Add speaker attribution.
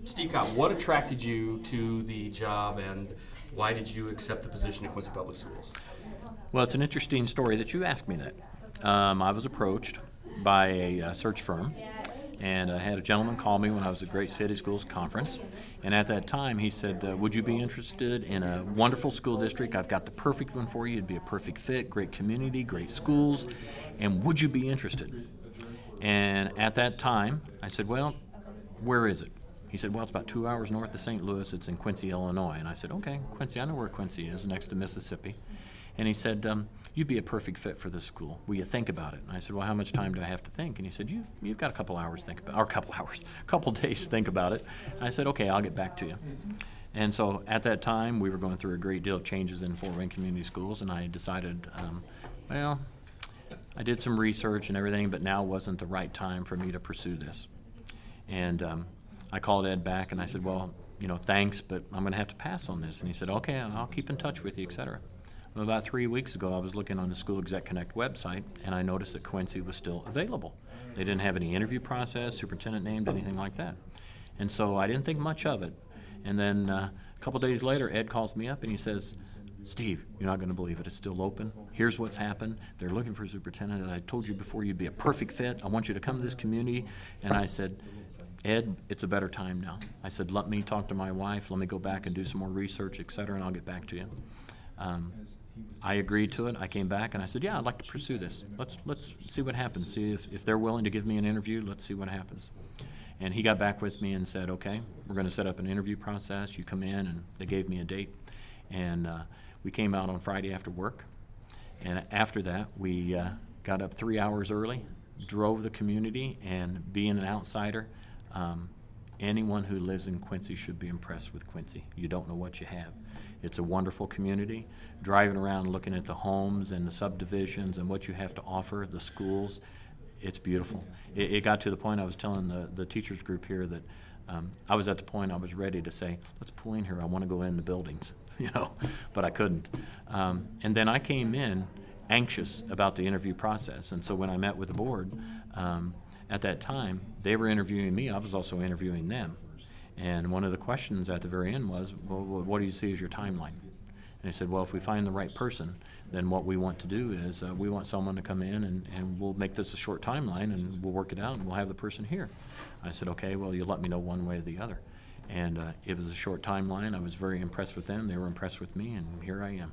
Speaker 1: Steve Cobb, what attracted you to the job, and why did you accept the position at Quincy Public Schools?
Speaker 2: Well, it's an interesting story that you asked me that. I was approached by a search firm, and I had a gentleman call me when I was at Great City Schools Conference, and at that time he said, would you be interested in a wonderful school district? I've got the perfect one for you. It'd be a perfect fit, great community, great schools, and would you be interested? And at that time, I said, well, where is it? He said, well, it's about 2 hours north of St. Louis. It's in Quincy, Illinois. And I said, okay, Quincy, I know where Quincy is, next to Mississippi. And he said, you'd be a perfect fit for this school. Will you think about it? And I said, well, how much time do I have to think? And he said, you've got a couple hours to think about it, or a couple days to think about it. And I said, okay, I'll get back to you. And so at that time, we were going through a great deal of changes in Fort Wayne Community Schools, and I decided, well, I did some research and everything, but now wasn't the right time for me to pursue this. And I called Ed back and I said, well, thanks, but I'm going to have to pass on this. And he said, okay, I'll keep in touch with you, etc. Well, about 3 weeks ago, I was looking on the School Exec Connect website, and I noticed that Quincy was still available. They didn't have any interview process, superintendent named, anything like that. And so I didn't think much of it. And then a couple days later, Ed calls me up and he says, Steve, you're not going to believe it. It's still open. Here's what's happened. They're looking for a superintendent. And I told you before you'd be a perfect fit. I want you to come to this community. And I said, Ed, it's a better time now. I said, let me talk to my wife. Let me go back and do some more research, et cetera, and I'll get back to you. I agreed to it. I came back and I said, yeah, I'd like to pursue this. Let's see what happens. See if they're willing to give me an interview. Let's see what happens. And he got back with me and said, okay, we're going to set up an interview process. You come in, and they gave me a date. And we came out on Friday after work. And after that, we got up 3 hours early, drove the community, and being an outsider, anyone who lives in Quincy should be impressed with Quincy. You don't know what you have. It's a wonderful community. Driving around looking at the homes and the subdivisions and what you have to offer, the schools, it's beautiful. It got to the point I was telling the teachers group here that I was at the point I was ready to say, let's pull in here. I want to go in the buildings, but I couldn't. And then I came in anxious about the interview process. And so when I met with the board, at that time, they were interviewing me. I was also interviewing them. And one of the questions at the very end was, well, what do you see as your timeline? And they said, well, if we find the right person, then what we want to do is we want someone to come in and we'll make this a short timeline and we'll work it out and we'll have the person here. I said, okay, well, you let me know one way or the other. And it was a short timeline. I was very impressed with them. They were impressed with me, and here I am.